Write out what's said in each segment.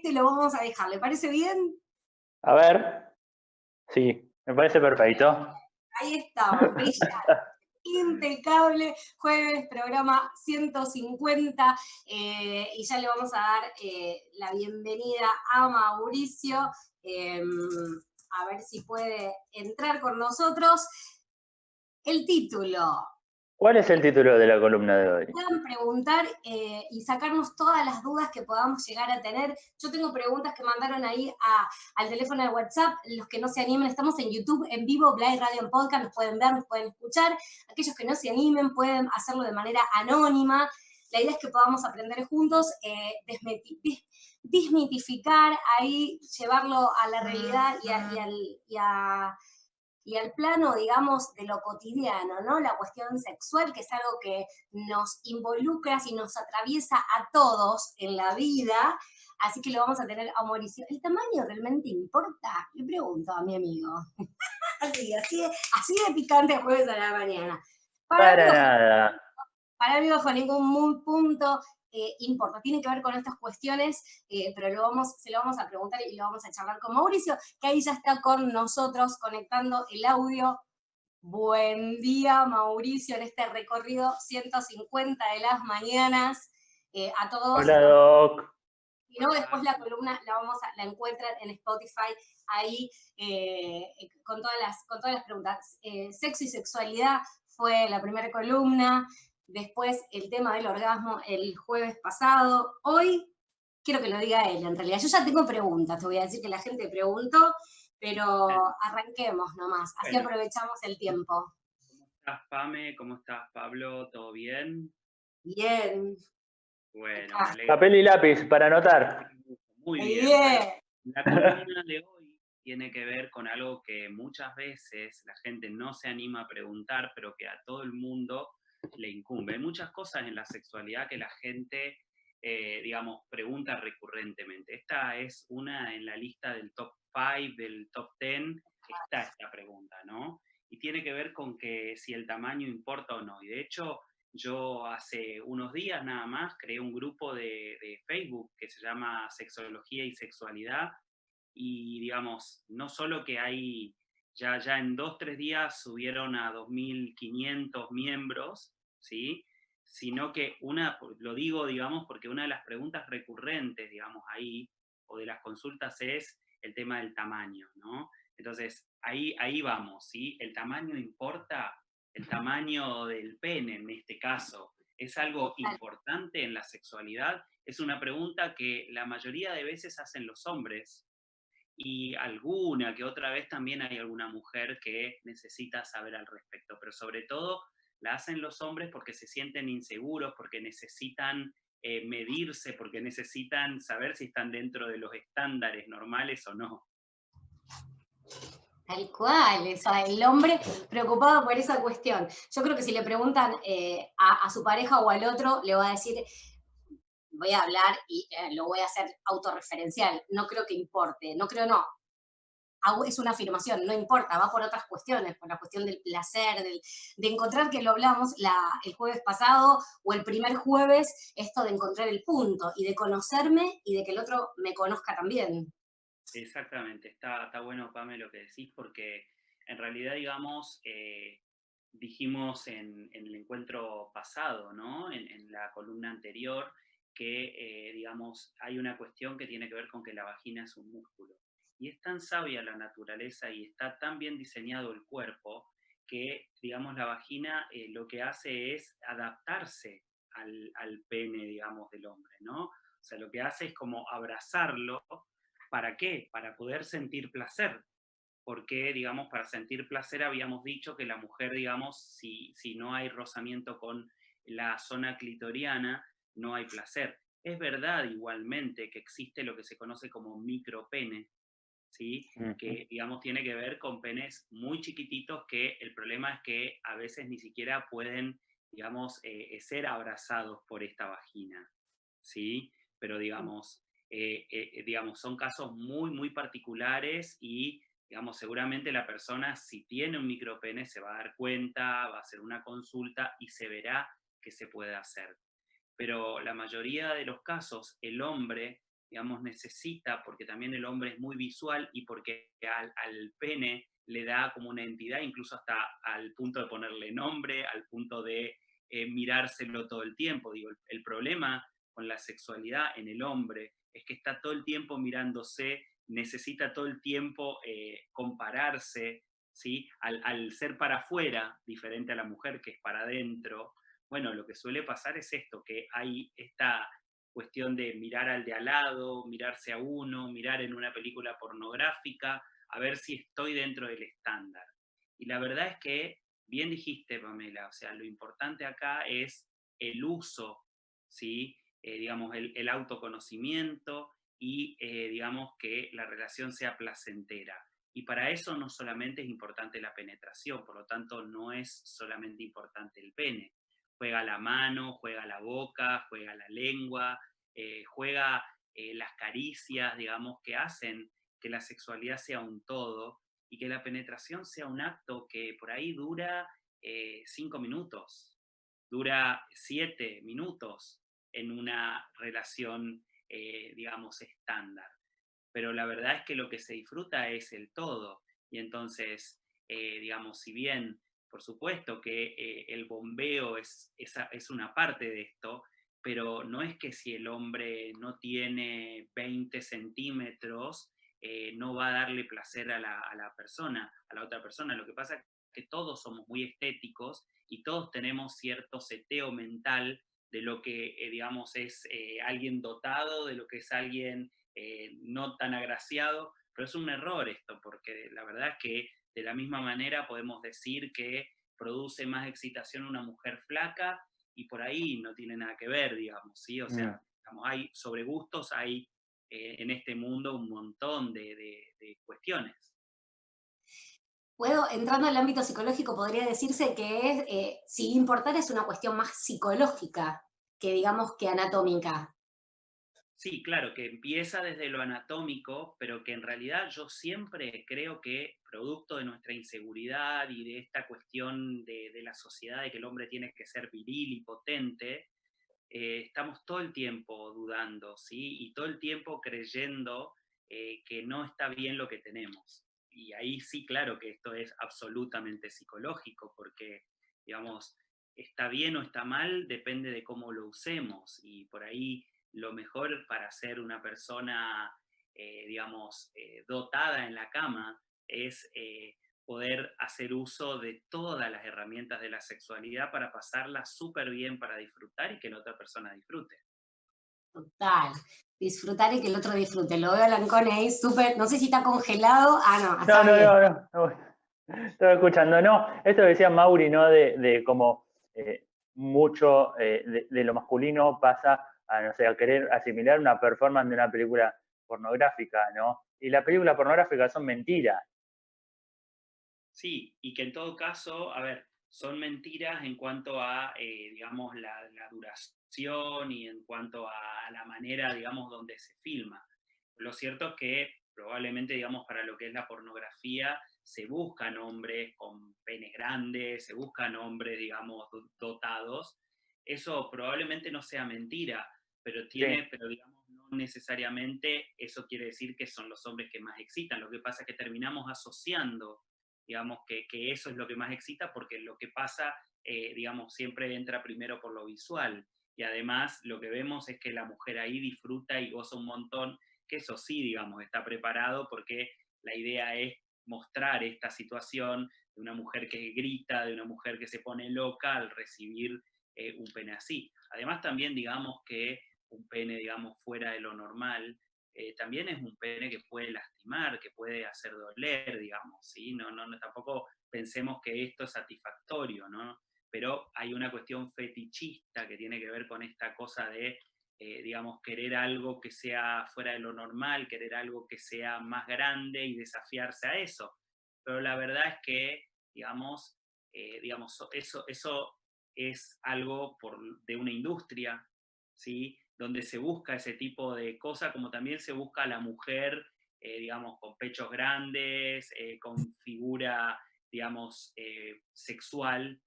este lo vamos a dejar. ¿Le parece bien? A ver, sí, me parece perfecto. Ahí estamos, brillante. Impecable, jueves, programa 150, y ya le vamos a dar la bienvenida a Mauricio, a ver si puede entrar con nosotros. El título, ¿Cuál es el título de la columna de hoy? puedan preguntar y sacarnos todas las dudas que podamos llegar a tener. Yo tengo preguntas que mandaron ahí al teléfono de WhatsApp. Los que no se animen, estamos en YouTube en vivo, Blay Radio en Podcast, nos pueden ver, nos pueden escuchar. Aquellos que no se animen pueden hacerlo de manera anónima. La idea es que podamos aprender juntos, desmitificar ahí, llevarlo a la realidad y al plano, digamos, de lo cotidiano, ¿no? La cuestión sexual, que es algo que nos involucra y nos atraviesa a todos en la vida, así que lo vamos a tener a Mauricio. ¿El tamaño realmente importa? Le pregunto a mi amigo. Así de picante jueves a la mañana. Para mí, Para nada. para mí bajo ningún punto importa. Tiene que ver con estas cuestiones, pero se lo vamos a preguntar y lo vamos a charlar con Mauricio, que ahí ya está con nosotros conectando el audio. Buen día, Mauricio, en este recorrido 150 de las mañanas. A todos, Hola, Doc. y no, después la columna la encuentran en Spotify, ahí con todas las preguntas. Sexo y sexualidad fue la primera columna, después el tema del orgasmo el jueves pasado. Hoy quiero que lo diga él, en realidad. Yo ya tengo preguntas, te voy a decir que la gente preguntó, pero arranquemos nomás, así Bueno, aprovechamos el tiempo. ¿cómo estás, Pame? ¿Cómo estás, Pablo? ¿Todo bien? Bien. Bueno, Acá. me alegro. Papel y lápiz para anotar. Muy Muy bien. bien. Bueno, la columna de hoy tiene que ver con algo que muchas veces la gente no se anima a preguntar, pero que a todo el mundo le incumbe. Hay muchas cosas en la sexualidad que la gente, digamos, pregunta recurrentemente. Esta es una en la lista del top 5, del top 10, está esta pregunta, ¿no? Y tiene que ver con que si el tamaño importa o no. Y de hecho, yo hace unos días nada más creé un grupo de Facebook que se llama Sexología y Sexualidad, y digamos, no solo que hay, ya en 2, 3 días subieron a 2.500 miembros, ¿sí? Sino que lo digo, digamos, porque una de las preguntas recurrentes, digamos, ahí, o de las consultas es el tema del tamaño, ¿no? Entonces, ahí vamos, ¿sí? ¿El tamaño importa? El tamaño del pene, en este caso, ¿es algo importante en la sexualidad? Es una pregunta que la mayoría de veces hacen los hombres, y alguna que otra vez también hay alguna mujer que necesita saber al respecto, pero sobre todo la hacen los hombres porque se sienten inseguros, porque necesitan medirse, porque necesitan saber si están dentro de los estándares normales o no. Tal cual, o sea, el hombre preocupado por esa cuestión. Yo creo que si le preguntan a su pareja o al otro, le va a decir, voy a hablar y lo voy a hacer autorreferencial, no creo que importe, no creo no. Es una afirmación, no importa, va por otras cuestiones, por la cuestión del placer, de encontrar, que lo hablamos el jueves pasado o el primer jueves, esto de encontrar el punto y de conocerme y de que el otro me conozca también. Exactamente, está bueno, Pame, lo que decís, porque en realidad, digamos, dijimos en el encuentro pasado, ¿no? En la columna anterior, que, digamos, hay una cuestión que tiene que ver con que la vagina es un músculo. Y es tan sabia la naturaleza y está tan bien diseñado el cuerpo que, digamos, la vagina lo que hace es adaptarse al pene, digamos, del hombre, ¿no? O sea, lo que hace es como abrazarlo. ¿Para qué? Para poder sentir placer. Porque, digamos, para sentir placer habíamos dicho que la mujer, digamos, si no hay rozamiento con la zona clitoriana, no hay placer. Es verdad igualmente que existe lo que se conoce como micropene, ¿sí? Que, digamos, tiene que ver con penes muy chiquititos que el problema es que a veces ni siquiera pueden, digamos, ser abrazados por esta vagina, ¿sí? Pero, digamos, son casos muy, muy particulares y, digamos, seguramente la persona, si tiene un micropene, se va a dar cuenta, va a hacer una consulta y se verá qué se puede hacer. Pero la mayoría de los casos, el hombre digamos, necesita, porque también el hombre es muy visual y porque al pene le da como una entidad, incluso hasta al punto de ponerle nombre, al punto de mirárselo todo el tiempo. Digo, el problema con la sexualidad en el hombre es que está todo el tiempo mirándose, necesita todo el tiempo compararse, ¿sí? Al ser para afuera, diferente a la mujer que es para adentro, bueno, lo que suele pasar es esto, que hay esta cuestión de mirar al de al lado, mirarse a uno, mirar en una película pornográfica, a ver si estoy dentro del estándar. Y la verdad es que, bien dijiste, Pamela, o sea, lo importante acá es el uso, ¿sí? Digamos, el autoconocimiento y, digamos, que la relación sea placentera. Y para eso no solamente es importante la penetración, por lo tanto no es solamente importante el pene. Juega la mano, juega la boca, juega la lengua, juega las caricias, digamos, que hacen que la sexualidad sea un todo y que la penetración sea un acto que por ahí dura 5 minutos, dura 7 minutos en una relación, digamos, estándar. Pero la verdad es que lo que se disfruta es el todo. Y entonces, digamos, si bien, por supuesto que el bombeo es una parte de esto, pero no es que si el hombre no tiene 20 centímetros, no va a darle placer a la persona, a la otra persona. Lo que pasa es que todos somos muy estéticos y todos tenemos cierto seteo mental de lo que, digamos, es alguien dotado, de lo que es alguien no tan agraciado, pero es un error esto, porque la verdad es que de la misma manera podemos decir que produce más excitación una mujer flaca y por ahí no tiene nada que ver, digamos, ¿sí? O sea, digamos, hay sobre gustos, hay en este mundo un montón de cuestiones. Puedo, entrando al ámbito psicológico, podría decirse que es, sin importar, es una cuestión más psicológica que digamos que anatómica. Sí, claro, que empieza desde lo anatómico, pero que en realidad yo siempre creo que producto de nuestra inseguridad y de esta cuestión de la sociedad de que el hombre tiene que ser viril y potente, estamos todo el tiempo dudando, ¿sí? Y todo el tiempo creyendo que no está bien lo que tenemos. Y ahí sí, claro que esto es absolutamente psicológico, porque, digamos, está bien o está mal, depende de cómo lo usemos. Y por ahí lo mejor para ser una persona, digamos, dotada en la cama es poder hacer uso de todas las herramientas de la sexualidad para pasarla súper bien, para disfrutar y que la otra persona disfrute. Total. Disfrutar y que el otro disfrute. Lo veo a Lancone ahí súper, no sé si está congelado. Ah, no, está No, bien. no, no, no. Estaba escuchando, no, esto decía Mauri, ¿no? De cómo mucho de lo masculino pasa a, no sé, a querer asimilar una performance de una película pornográfica, ¿no? Y las películas pornográficas son mentiras. Sí, y que en todo caso, a ver, son mentiras en cuanto a, digamos, la duración y en cuanto a la manera, digamos, donde se filma. Lo cierto es que probablemente, digamos, para lo que es la pornografía, se buscan hombres con penes grandes, se buscan hombres, digamos, dotados. Eso probablemente no sea mentira, Sí, pero digamos, no necesariamente eso quiere decir que son los hombres que más excitan. Lo que pasa es que terminamos asociando, digamos, que eso es lo que más excita, porque lo que pasa, digamos, siempre entra primero por lo visual. Y además lo que vemos es que la mujer ahí disfruta y goza un montón, que eso sí, digamos, está preparado porque la idea es mostrar esta situación de una mujer que grita, de una mujer que se pone loca al recibir un pene así. Además también digamos que un pene, digamos, fuera de lo normal, también es un pene que puede lastimar, que puede hacer doler, digamos, ¿sí? Tampoco pensemos que esto es satisfactorio, ¿no? Pero hay una cuestión fetichista que tiene que ver con esta cosa de, digamos, querer algo que sea fuera de lo normal, querer algo que sea más grande y desafiarse a eso. Pero la verdad es que, digamos eso es algo de una industria, ¿sí? Donde se busca ese tipo de cosas, como también se busca a la mujer, digamos, con pechos grandes, con figura, digamos, sexual,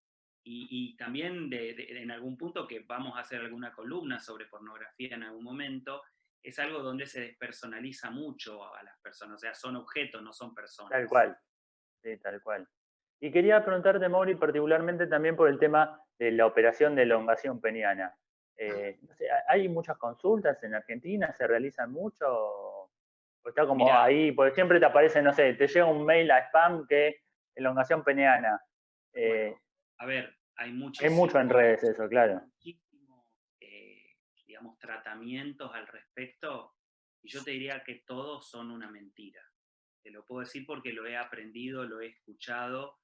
y también en algún punto que vamos a hacer alguna columna sobre pornografía en algún momento, es algo donde se despersonaliza mucho a las personas, o sea, son objetos, no son personas. Tal cual, sí, tal cual. Y quería preguntarte, Mauri, particularmente también por el tema de la operación de elongación peniana. No sé, ¿hay muchas consultas en Argentina? ¿Se realizan mucho? ¿O está como Mirá, ahí? Porque siempre te aparece, no sé, te llega un mail a spam que elongación peniana. bueno, a ver, Hay mucho en redes eso, claro. muchísimos, digamos, tratamientos al respecto, y yo te diría que todos son una mentira. Te lo puedo decir porque lo he aprendido, lo he escuchado.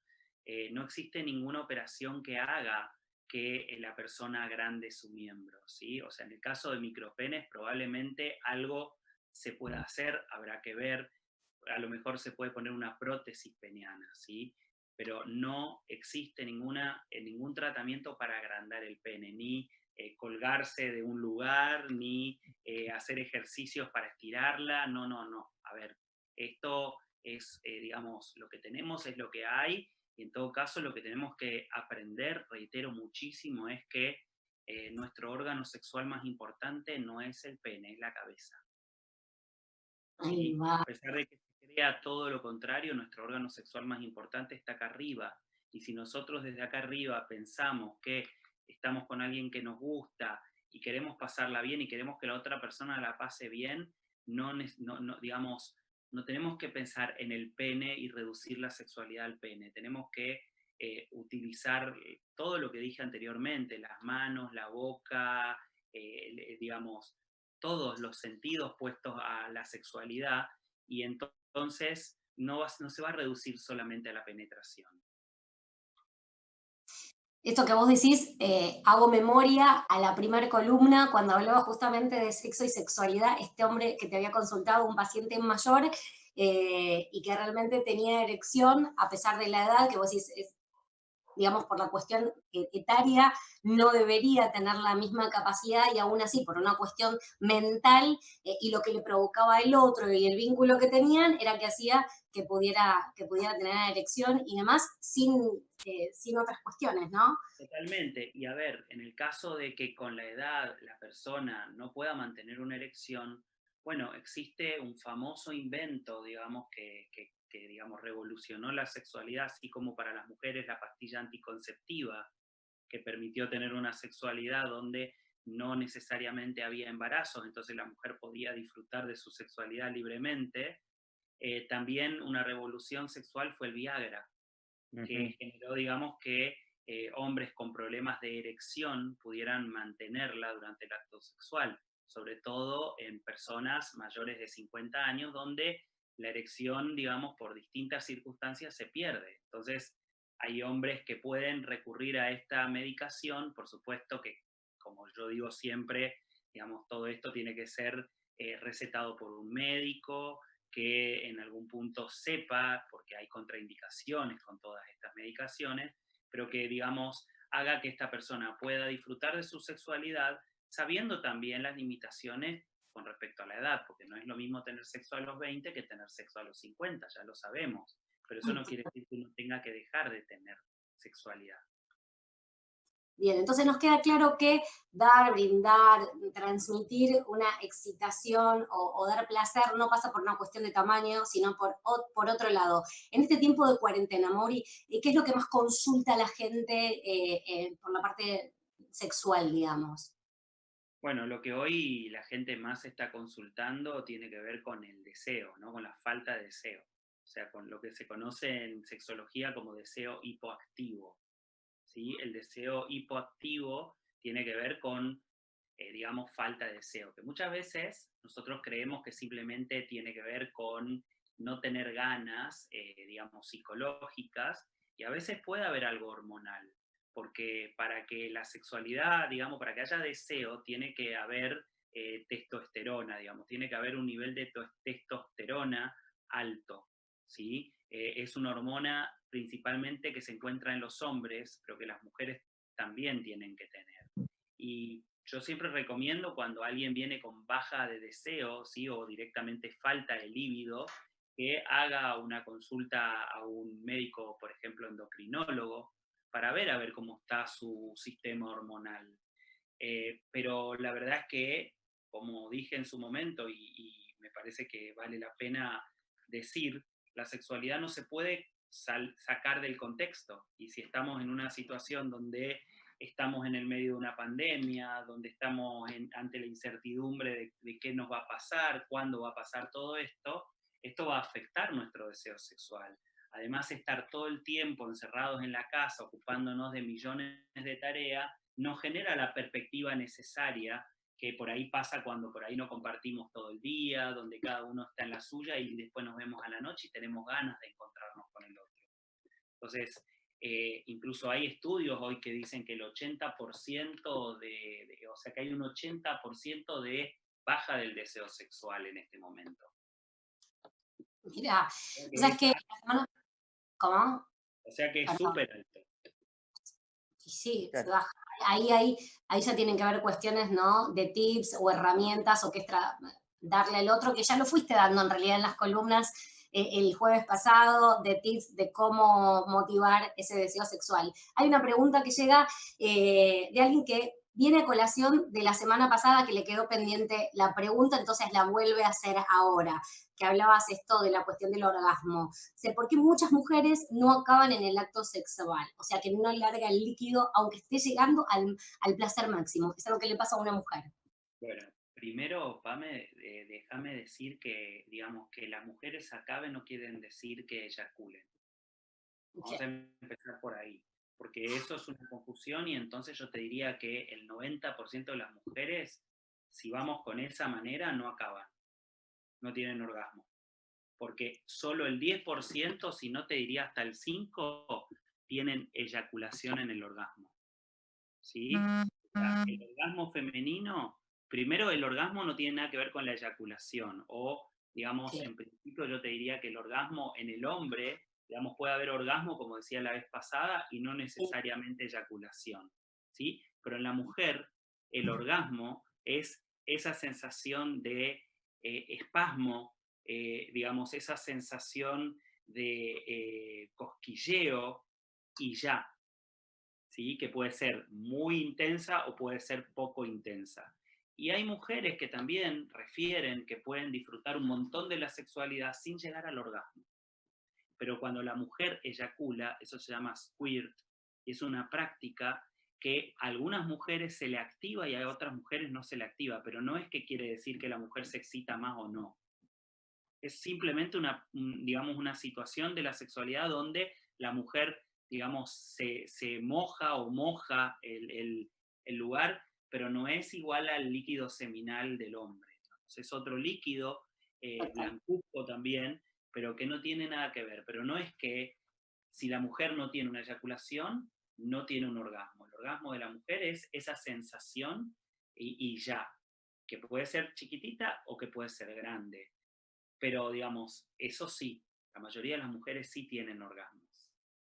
No existe ninguna operación que haga que la persona agrande su miembro, ¿sí? O sea, en el caso de micropenes probablemente algo se pueda hacer, habrá que ver, a lo mejor se puede poner una prótesis peniana, ¿sí? Pero no existe ningún tratamiento para agrandar el pene, ni colgarse de un lugar, ni hacer ejercicios para estirarla, no, no, no. A ver, esto es, digamos, lo que tenemos es lo que hay, y en todo caso lo que tenemos que aprender, reitero muchísimo, es que nuestro órgano sexual más importante no es el pene, es la cabeza. Ahí ¿Sí? va. A pesar de que se crea todo lo contrario, nuestro órgano sexual más importante está acá arriba. Y si nosotros desde acá arriba pensamos que estamos con alguien que nos gusta y queremos pasarla bien y queremos que la otra persona la pase bien, digamos, no tenemos que pensar en el pene y reducir la sexualidad al pene. Tenemos que utilizar todo lo que dije anteriormente, las manos, la boca, digamos, todos los sentidos puestos a la sexualidad, y entonces no se va a reducir solamente a la penetración. Esto que vos decís, hago memoria a la primera columna cuando hablaba justamente de sexo y sexualidad, este hombre que te había consultado, un paciente mayor, y que realmente tenía erección a pesar de la edad, que vos decís, digamos, por la cuestión etaria, no debería tener la misma capacidad y aún así, por una cuestión mental y lo que le provocaba el otro y el vínculo que tenían, era que hacía que pudiera tener erección y demás sin otras cuestiones, ¿no? Totalmente. Y a ver, en el caso de que con la edad la persona no pueda mantener una erección, bueno, existe un famoso invento, digamos, que digamos, revolucionó la sexualidad, así como para las mujeres la pastilla anticonceptiva, que permitió tener una sexualidad donde no necesariamente había embarazos, entonces la mujer podía disfrutar de su sexualidad libremente. También una revolución sexual fue el Viagra, que generó, digamos, que hombres con problemas de erección pudieran mantenerla durante el acto sexual, sobre todo en personas mayores de 50 años, donde la erección, digamos, por distintas circunstancias se pierde. Entonces, hay hombres que pueden recurrir a esta medicación, por supuesto que, como yo digo siempre, digamos, todo esto tiene que ser recetado por un médico, que en algún punto sepa, porque hay contraindicaciones con todas estas medicaciones, pero que, digamos, haga que esta persona pueda disfrutar de su sexualidad, sabiendo también las limitaciones con respecto a la edad, porque no es lo mismo tener sexo a los 20 que tener sexo a los 50, ya lo sabemos, pero eso no quiere decir que uno tenga que dejar de tener sexualidad. Bien, entonces nos queda claro que dar, brindar, transmitir una excitación o dar placer no pasa por una cuestión de tamaño, sino por otro lado. En este tiempo de cuarentena, Mauri, ¿qué es lo que más consulta la gente por la parte sexual, digamos? Bueno, lo que hoy la gente más está consultando tiene que ver con el deseo, ¿no? Con la falta de deseo. O sea, con lo que se conoce en sexología como deseo hipoactivo. ¿Sí? El deseo hipoactivo tiene que ver con, digamos, falta de deseo, que muchas veces nosotros creemos que simplemente tiene que ver con no tener ganas, digamos, psicológicas, y a veces puede haber algo hormonal, porque para que la sexualidad, digamos, para que haya deseo, tiene que haber testosterona, digamos, tiene que haber un nivel de testosterona alto, ¿sí? Es una hormona principalmente que se encuentra en los hombres, pero que las mujeres también tienen que tener. Y yo siempre recomiendo cuando alguien viene con baja de deseo, ¿sí? O directamente falta de líbido, que haga una consulta a un médico, por ejemplo, endocrinólogo, para ver a ver cómo está su sistema hormonal. Pero la verdad es que como dije en su momento, y me parece que vale la pena decir, la sexualidad no se puede sacar del contexto. Y si estamos en una situación donde estamos en el medio de una pandemia, donde estamos ante la incertidumbre de qué nos va a pasar, cuándo va a pasar todo esto, esto va a afectar nuestro deseo sexual. Además, estar todo el tiempo encerrados en la casa, ocupándonos de millones de tareas, no genera la perspectiva necesaria que por ahí pasa cuando por ahí no compartimos todo el día, donde cada uno está en la suya y después nos vemos a la noche y tenemos ganas de encontrarnos con el otro. Entonces, incluso hay estudios hoy que dicen que el 80% o sea, que hay un 80% de baja del deseo sexual en este momento. Mira, ¿sabes qué? ¿Cómo? O sea que es súper alto. Sí, se baja. Ahí ya tienen que haber cuestiones, ¿no? De tips o herramientas o qué darle al otro, que ya lo fuiste dando en realidad en las columnas el jueves pasado, de tips de cómo motivar ese deseo sexual. Hay una pregunta que llega de alguien que viene a colación de la semana pasada que le quedó pendiente la pregunta, entonces la vuelve a hacer ahora, que hablabas esto de la cuestión del orgasmo. O sea, ¿por qué muchas mujeres no acaban en el acto sexual? O sea, que no larga el líquido, aunque esté llegando al placer máximo. Es algo que le pasa a una mujer. Bueno, primero, Pame, déjame decir que, digamos, que las mujeres acaben no quieren decir que eyaculen. Vamos a empezar por ahí, porque eso es una confusión y entonces yo te diría que el 90% de las mujeres, si vamos con esa manera, no acaban, no tienen orgasmo. Porque solo el 10%, si no te diría hasta el 5%, tienen eyaculación en el orgasmo. ¿Sí? O sea, el orgasmo femenino, primero el orgasmo no tiene nada que ver con la eyaculación, o digamos, en principio yo te diría que el orgasmo en el hombre, digamos, puede haber orgasmo, como decía la vez pasada, y no necesariamente eyaculación, ¿sí? Pero en la mujer, el orgasmo es esa sensación de espasmo, digamos, esa sensación de cosquilleo y ya, ¿sí? Que puede ser muy intensa o puede ser poco intensa. Y hay mujeres que también refieren que pueden disfrutar un montón de la sexualidad sin llegar al orgasmo. Pero cuando la mujer eyacula, eso se llama squirt, y es una práctica que a algunas mujeres se le activa y a otras mujeres no se le activa, pero no es que quiere decir que la mujer se excita más o no. Es simplemente digamos, una situación de la sexualidad donde la mujer, digamos, se moja o moja el lugar, pero no es igual al líquido seminal del hombre. Entonces, es otro líquido, blancuzco también, pero que no tiene nada que ver. Pero no es que si la mujer no tiene una eyaculación, no tiene un orgasmo. El orgasmo de la mujer es esa sensación y ya, que puede ser chiquitita o que puede ser grande. Pero, digamos, eso sí, la mayoría de las mujeres sí tienen orgasmos.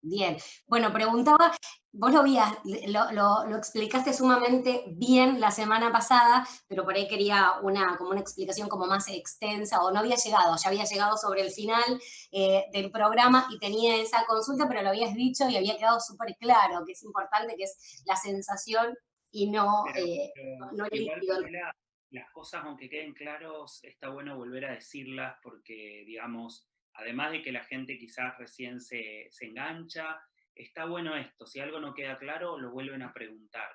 Bien, bueno, preguntaba, vos lo explicaste sumamente bien la semana pasada, pero por ahí quería como una explicación como más extensa, o no había llegado, ya había llegado sobre el final del programa y tenía esa consulta, pero lo habías dicho y había quedado súper claro, que es importante, que es la sensación y no, no el igual, líquido. Pamela, las cosas, aunque queden claros, está bueno volver a decirlas porque, digamos, además de que la gente quizás recién se engancha, está bueno esto, si algo no queda claro, lo vuelven a preguntar,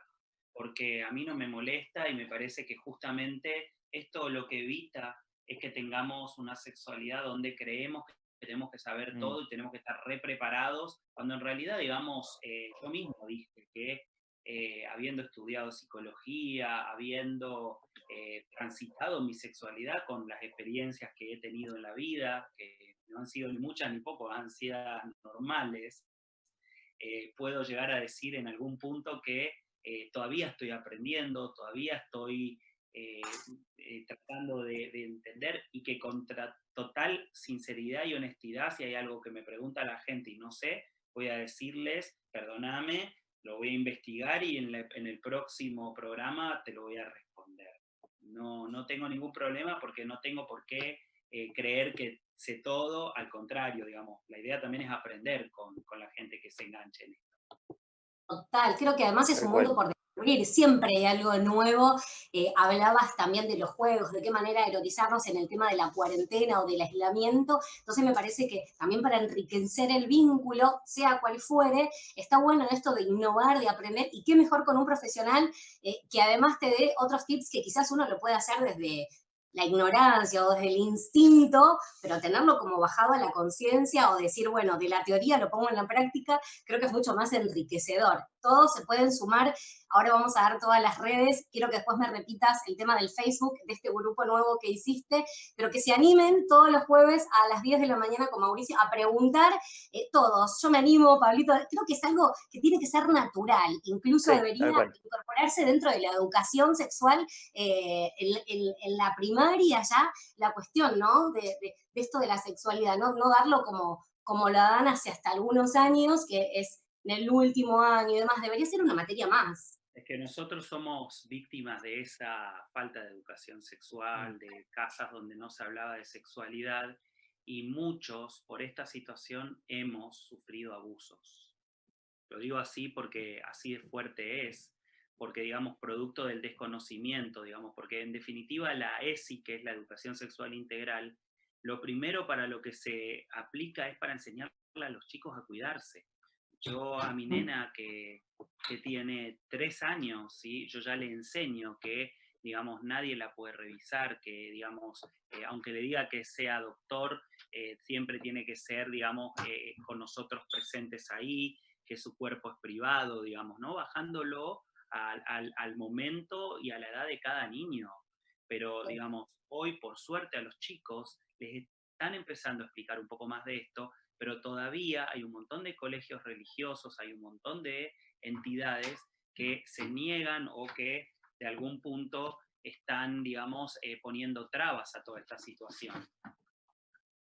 porque a mí no me molesta y me parece que justamente esto lo que evita es que tengamos una sexualidad donde creemos que tenemos que saber todo y tenemos que estar re preparados, cuando en realidad, digamos, yo mismo dije que habiendo estudiado psicología, habiendo transitado mi sexualidad con las experiencias que he tenido en la vida, que no han sido ni muchas ni pocas, han sido normales, puedo llegar a decir en algún punto que todavía estoy aprendiendo, todavía estoy tratando de entender y que con total sinceridad y honestidad, si hay algo que me pregunta la gente y no sé, voy a decirles, perdóname, lo voy a investigar y en el próximo programa te lo voy a responder. No tengo ningún problema porque no tengo por qué creer que sé todo, al contrario, digamos, la idea también es aprender con la gente que se enganche en esto. Total, creo que además es un mundo por siempre hay algo nuevo. Hablabas también de los juegos, de qué manera erotizarnos en el tema de la cuarentena o del aislamiento. Entonces me parece que también para enriquecer el vínculo, sea cual fuere, está bueno en esto de innovar, de aprender, y qué mejor con un profesional que además te dé otros tips que quizás uno lo puede hacer desde la ignorancia o desde el instinto, pero tenerlo como bajado a la conciencia o decir, bueno, de la teoría lo pongo en la práctica, creo que es mucho más enriquecedor. Todos se pueden sumar. Ahora vamos a dar todas las redes. Quiero que después me repitas el tema del Facebook, de este grupo nuevo que hiciste, pero que se animen todos los jueves a las 10 de la mañana con Mauricio a preguntar todos. Yo me animo, Pablito, creo que es algo que tiene que ser natural, incluso Sí, debería tal cual. incorporarse dentro de la educación sexual en la primaria ya, la cuestión, ¿no? De esto de la sexualidad, ¿no? No darlo como la dan hace hasta algunos años, que es en el último año y demás, debería ser una materia más. Es que nosotros somos víctimas de esa falta de educación sexual, de casas donde no se hablaba de sexualidad, y muchos por esta situación hemos sufrido abusos. Lo digo así porque así de fuerte es, porque digamos producto del desconocimiento, digamos, porque en definitiva la ESI, que es la educación sexual integral, lo primero para lo que se aplica es para enseñarle a los chicos a cuidarse. Yo a mi nena que tiene 3 años, ¿sí? Yo ya le enseño que, digamos, nadie la puede revisar, que, digamos, aunque le diga que sea doctor, siempre tiene que ser, digamos, con nosotros presentes ahí, que su cuerpo es privado, digamos, ¿no? Bajándolo al momento y a la edad de cada niño. Pero, digamos, hoy, por suerte, a los chicos les están empezando a explicar un poco más de esto, pero todavía hay un montón de colegios religiosos, hay un montón de entidades que se niegan o que de algún punto están, digamos, poniendo trabas a toda esta situación.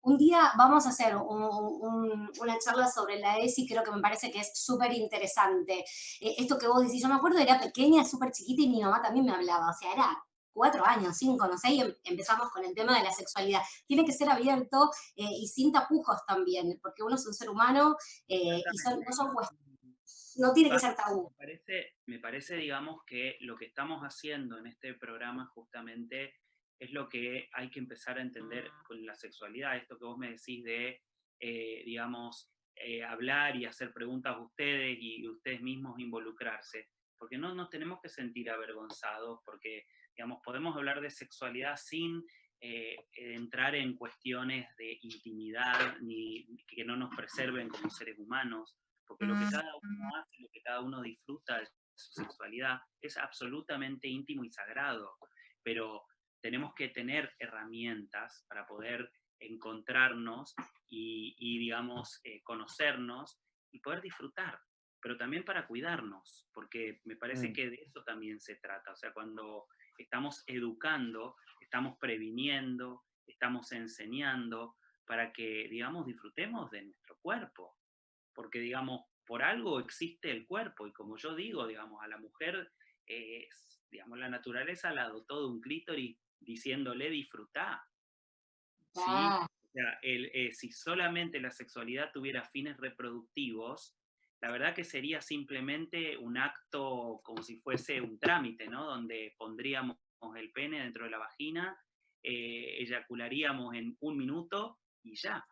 Un día vamos a hacer una charla sobre la ESI, creo que me parece que es súper interesante. Esto que vos decís, yo me acuerdo, era pequeña, súper chiquita, y mi mamá también me hablaba, o sea, era 4 años, 5, no sé, y empezamos con el tema de la sexualidad. Tiene que ser abierto y sin tapujos también, porque uno es un ser humano y no tiene que ser tabú. Me parece, digamos, que lo que estamos haciendo en este programa justamente es lo que hay que empezar a entender con la sexualidad, esto que vos me decís de, digamos, hablar y hacer preguntas a ustedes y ustedes mismos involucrarse, porque no nos tenemos que sentir avergonzados, porque, digamos, podemos hablar de sexualidad sin entrar en cuestiones de intimidad, ni que no nos preserven como seres humanos, porque lo que cada uno hace, lo que cada uno disfruta de su sexualidad es absolutamente íntimo y sagrado, pero tenemos que tener herramientas para poder encontrarnos y digamos, conocernos y poder disfrutar, pero también para cuidarnos, porque me parece que de eso también se trata, o sea, cuando estamos educando, estamos previniendo, estamos enseñando para que, digamos, disfrutemos de nuestro cuerpo, porque, digamos, por algo existe el cuerpo, y como yo digo, digamos, a la mujer, digamos, la naturaleza la dotó de un clítoris diciéndole disfrutá, ¿sí? Ah, O sea, si solamente la sexualidad tuviera fines reproductivos, la verdad que sería simplemente un acto como si fuese un trámite, ¿no? Donde pondríamos el pene dentro de la vagina, eyacularíamos en 1 minuto y ya,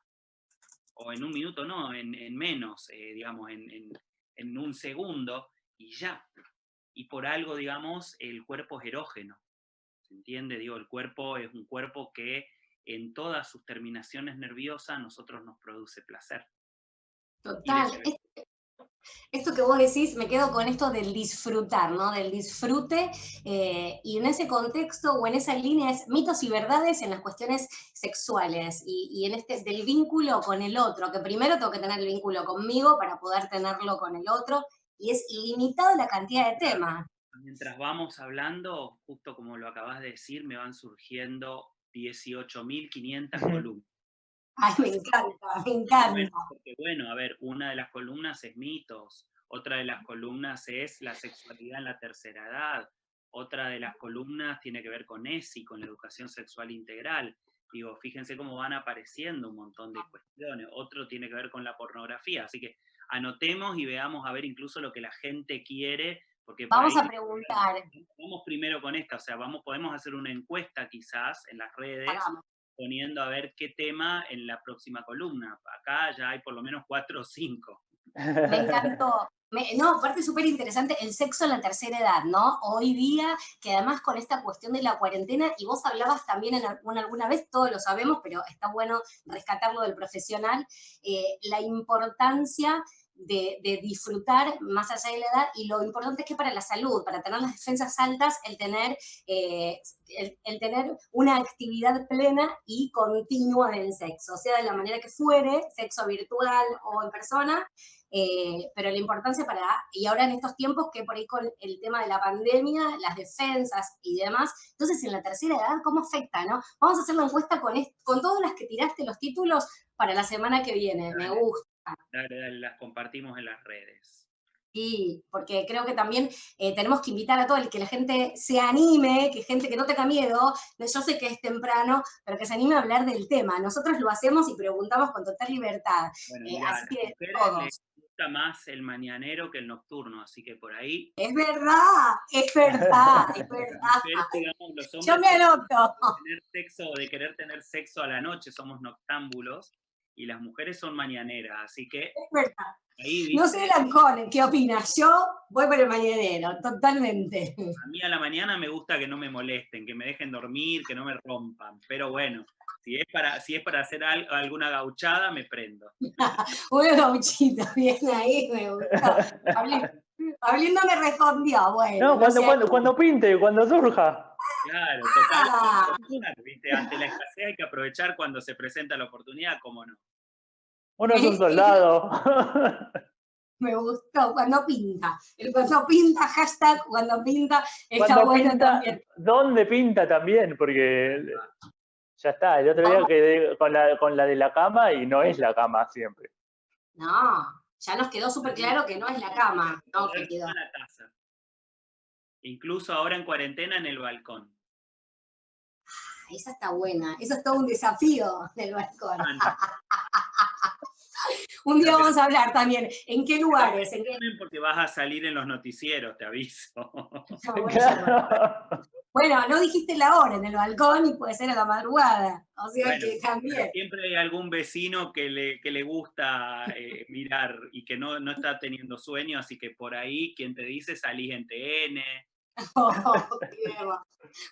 o en 1 minuto no, en menos, digamos, en 1 segundo y ya. Y por algo, digamos, el cuerpo es erógeno, ¿se entiende? Digo, el cuerpo es un cuerpo que en todas sus terminaciones nerviosas a nosotros nos produce placer. Y total. Esto que vos decís, me quedo con esto del disfrutar, ¿no? Del disfrute, y en ese contexto o en esa línea es mitos y verdades en las cuestiones sexuales y en este del vínculo con el otro, que primero tengo que tener el vínculo conmigo para poder tenerlo con el otro, y es ilimitado la cantidad de temas. mientras vamos hablando, justo como lo acabas de decir, me van surgiendo 18.500 columnas. Ay, me Así encanta, me que bueno, encanta. porque bueno, a ver, una de las columnas es mitos, otra de las columnas es la sexualidad en la tercera edad, otra de las columnas tiene que ver con ESI, con la educación sexual integral. Digo, fíjense cómo van apareciendo un montón de cuestiones. Otro tiene que ver con la pornografía. Así que anotemos y veamos a ver incluso lo que la gente quiere Porque por Vamos ahí a preguntar. vamos primero con esta, o sea, podemos hacer una encuesta quizás en las redes, Hagamos. poniendo a ver qué tema en la próxima columna. Acá ya hay por lo menos 4 o 5. Me encantó. No, aparte súper interesante, el sexo en la tercera edad, ¿no? Hoy día, que además con esta cuestión de la cuarentena, y vos hablabas también alguna vez, todos lo sabemos, pero está bueno rescatarlo del profesional, la importancia de disfrutar más allá de la edad, y lo importante es que para la salud, para tener las defensas altas, el tener una actividad plena y continua del sexo, sea de la manera que fuere, sexo virtual o en persona, pero la importancia y ahora en estos tiempos que por ahí con el tema de la pandemia, las defensas y demás, entonces en la tercera edad, ¿cómo afecta, no? Vamos a hacer la encuesta con todas las que tiraste los títulos para la semana que viene, me gusta. Dale, las compartimos en las redes. Sí, porque creo que también tenemos que invitar a todo el que la gente se anime, que gente que no tenga miedo, yo sé que es temprano, pero que se anime a hablar del tema. Nosotros lo hacemos y preguntamos con total libertad. Bueno, mirá, Así a las que mujeres les todos. gusta más el mañanero que el nocturno, así que por ahí Es verdad, es verdad, es las verdad. mujeres, digamos, los Yo hombres me anoto. de querer tener sexo a la noche, somos noctámbulos, y las mujeres son mañaneras, así que Es verdad. ahí, No sé, viste, Lancón, ¿qué opinas? Yo voy por el mañanero, totalmente. a mí a la mañana me gusta que no me molesten, que me dejen dormir, que no me rompan, pero bueno, si es para hacer alguna gauchada, me prendo. Un gauchito, bien ahí, me gustó. Pablín no me respondió, bueno, No, no sé. cuando pinte, cuando surja. Claro, total, Ah, ¿viste? Ante la escasez hay que aprovechar cuando se presenta la oportunidad, cómo no. Uno es un ella soldado. me gustó, cuando pinta. El cuando pinta, hashtag cuando pinta, está Cuando bueno pinta, también. ¿dónde pinta también? Porque ya está, el otro día Vamos. quedé con la de la cama y no es la cama siempre. No, ya nos quedó súper claro que no es la cama, no, que Poder quedó. toda la casa. Incluso ahora en cuarentena en el balcón. Esa está buena, eso es todo un desafío del balcón. Antes. Un día Pero vamos a hablar también, ¿en qué lugares? ¿En qué? porque vas a salir en los noticieros, te aviso. Claro. Bueno, no dijiste la hora en el balcón y puede ser a la madrugada, o sea Bueno, que pero también. siempre hay algún vecino que le gusta mirar y que no está teniendo sueño, así que por ahí, quien te dice, salís en TN. Oh,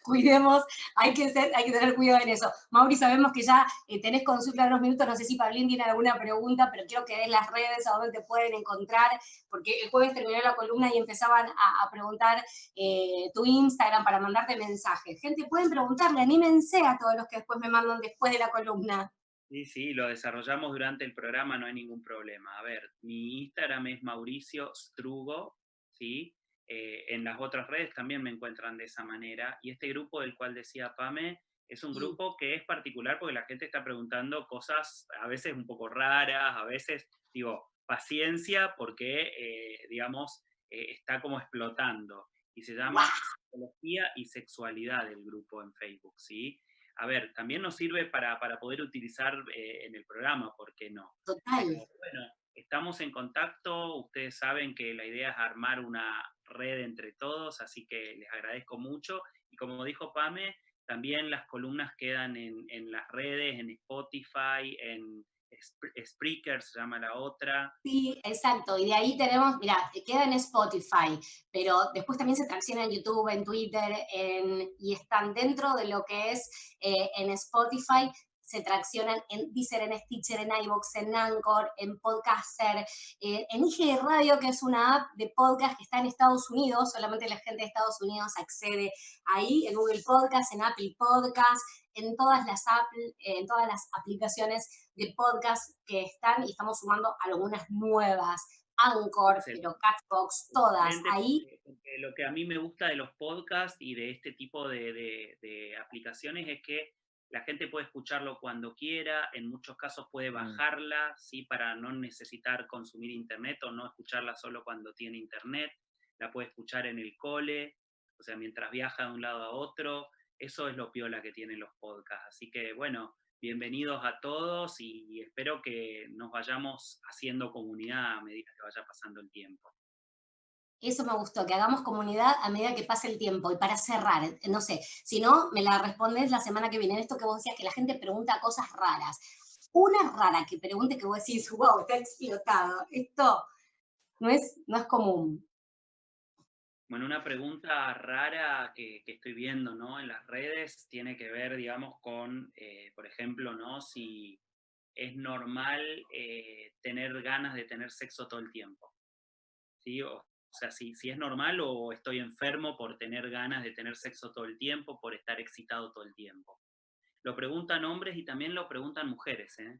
cuidemos, hay que tener cuidado en eso. Mauri, sabemos que ya tenés consulta en unos minutos, no sé si Pablín tiene alguna pregunta, pero quiero que des las redes a donde te pueden encontrar, porque el jueves terminó la columna y empezaban a preguntar tu Instagram para mandarte mensajes. Gente, pueden preguntarle, anímense a todos los que después me mandan después de la columna. Sí, lo desarrollamos durante el programa, no hay ningún problema. A ver, mi Instagram es Mauricio Strugo, ¿sí? En las otras redes también me encuentran de esa manera. Y este grupo del cual decía Pame es un grupo que es particular porque la gente está preguntando cosas a veces un poco raras, a veces, digo, paciencia porque, digamos, está como explotando. Y se llama Psicología y Sexualidad el grupo en Facebook, ¿sí? A ver, también nos sirve para poder utilizar en el programa, ¿por qué no? Total. Pero bueno, estamos en contacto, ustedes saben que la idea es armar una red entre todos, así que les agradezco mucho. Y como dijo Pame, también las columnas quedan en las redes, en Spotify, en Spreaker se llama la otra. Sí, exacto. Y de ahí tenemos, mira, queda en Spotify, pero después también se transmite en YouTube, en Twitter, y están dentro de lo que es en Spotify, se traccionan en Deezer, en Stitcher, en iVoox, en Anchor, en Podcaster, en IG Radio, que es una app de podcast que está en Estados Unidos, solamente la gente de Estados Unidos accede ahí, en Google Podcast, en Apple Podcast, en todas las aplicaciones de podcast que están y estamos sumando algunas nuevas, Anchor, pero Catbox, todas ahí. Porque lo que a mí me gusta de los podcasts y de este tipo de aplicaciones es que la gente puede escucharlo cuando quiera, en muchos casos puede bajarla, ¿sí? Para no necesitar consumir internet o no escucharla solo cuando tiene internet, la puede escuchar en el cole, o sea, mientras viaja de un lado a otro, eso es lo piola que tienen los podcasts. Así que bueno, bienvenidos a todos y espero que nos vayamos haciendo comunidad a medida que vaya pasando el tiempo. Eso me gustó, que hagamos comunidad a medida que pase el tiempo. Y para cerrar, no sé, si no, me la respondes la semana que viene. Esto que vos decías, que la gente pregunta cosas raras. Una rara que pregunte que vos decís, wow, está explotado. Esto no es común. Bueno, una pregunta rara que estoy viendo, ¿no? En las redes tiene que ver, digamos, con, por ejemplo, ¿no? Si es normal tener ganas de tener sexo todo el tiempo, ¿sí? O sea, si es normal o estoy enfermo por tener ganas de tener sexo todo el tiempo, por estar excitado todo el tiempo. Lo preguntan hombres y también lo preguntan mujeres, ¿eh?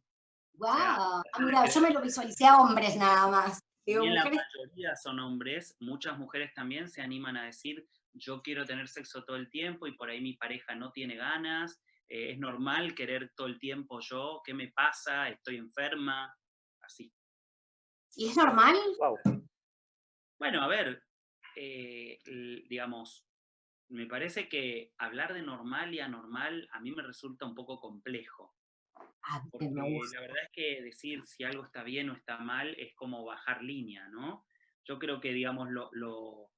Wow, O sea, mira, yo me lo visualicé a hombres nada más. si Digo, bien la mujeres. mayoría son hombres, muchas mujeres también se animan a decir, yo quiero tener sexo todo el tiempo y por ahí mi pareja no tiene ganas, es normal querer todo el tiempo yo, ¿qué me pasa? ¿Estoy enferma? Así. ¿Y es normal? Wow. Bueno, a ver, digamos, me parece que hablar de normal y anormal a mí me resulta un poco complejo. Ah, bien, me Porque gusta. la verdad es que decir si algo está bien o está mal es como bajar línea, ¿no? Yo creo que, digamos, lo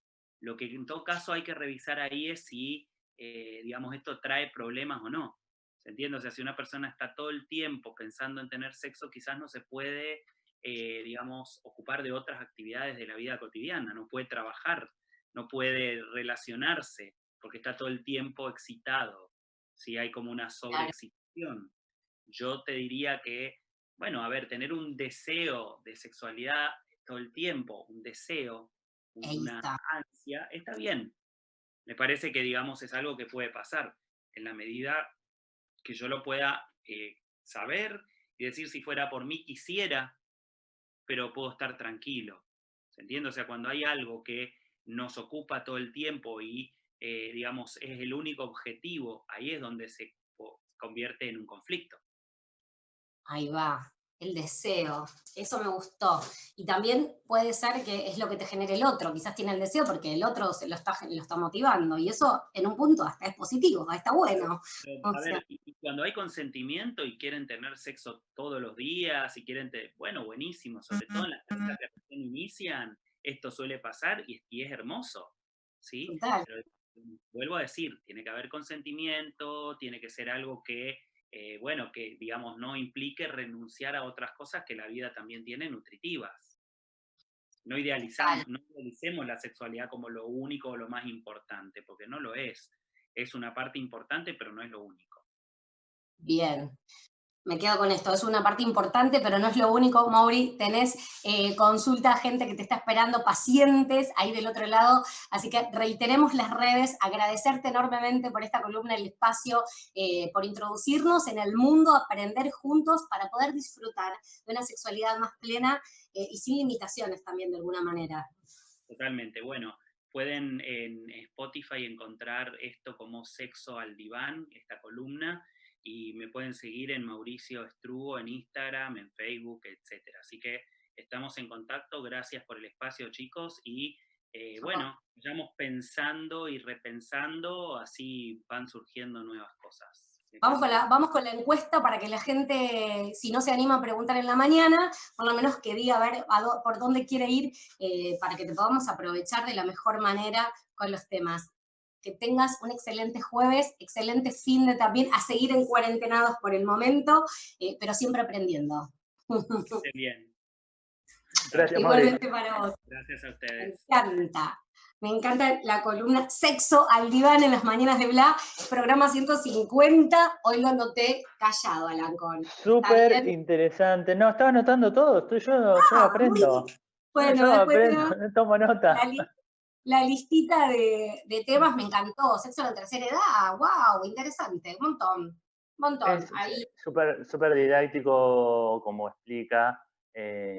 que en todo caso hay que revisar ahí es si, digamos, esto trae problemas o no. ¿Se entiende? O sea, si una persona está todo el tiempo pensando en tener sexo, quizás no se puede, digamos, ocupar de otras actividades de la vida cotidiana, no puede trabajar, no puede relacionarse, porque está todo el tiempo excitado, si hay como una Claro, sobreexcitación. Yo te diría que, bueno, a ver, tener un deseo de sexualidad todo el tiempo, un deseo, ahí una está. ansia, está bien. Me parece que, digamos, es algo que puede pasar en la medida que yo lo pueda saber y decir si fuera por mí quisiera, pero puedo estar tranquilo. ¿Se entiende? O sea, cuando hay algo que nos ocupa todo el tiempo y, digamos, es el único objetivo, ahí es donde se convierte en un conflicto. Ahí va, el deseo, eso me gustó. Y también puede ser que es lo que te genere el otro, quizás tiene el deseo porque el otro lo está motivando, y eso en un punto hasta es positivo, está bueno. O A sea, ver, y cuando hay consentimiento y quieren tener sexo todos los días, y quieren, bueno, buenísimo, sobre todo en las parejas que recién inician, esto suele pasar y es hermoso, ¿sí? total. Pero vuelvo a decir, tiene que haber consentimiento, tiene que ser algo que, bueno, que digamos no implique renunciar a otras cosas que la vida también tiene nutritivas. No no idealicemos la sexualidad como lo único o lo más importante, porque no lo es. Es una parte importante, pero no es lo único. Bien, me quedo con esto, es una parte importante, pero no es lo único, Mauri, tenés consulta, gente que te está esperando, pacientes ahí del otro lado, así que reiteremos las redes, agradecerte enormemente por esta columna, el espacio, por introducirnos en el mundo, aprender juntos para poder disfrutar de una sexualidad más plena y sin limitaciones también de alguna manera. Totalmente. Bueno, pueden en Spotify encontrar esto como Sexo al Diván, esta columna, y me pueden seguir en Mauricio Estrugo, en Instagram, en Facebook, etc. Así que estamos en contacto. Gracias por el espacio, chicos, y bueno, vayamos pensando y repensando, así van surgiendo nuevas cosas. Vamos con la encuesta para que la gente, si no se anima a preguntar en la mañana, por lo menos que diga a ver por dónde quiere ir, para que te podamos aprovechar de la mejor manera con los temas. Que tengas un excelente jueves, excelente fin de también, a seguir en cuarentenados por el momento, pero siempre aprendiendo. Que esté bien. Gracias, Mauri. Igualmente para vos. Gracias a Me ustedes. encanta. Me encanta la columna Sexo al Diván en las mañanas de Bla, programa 150. Hoy lo noté callado, Alancón. Súper interesante. No, estaba anotando todo. Yo aprendo. Bueno, Yo después aprendo, tomo nota. la listita de temas me encantó. Sexo en la tercera edad, wow, interesante, un montón. Un montón. Es Ahí súper didáctico como explica.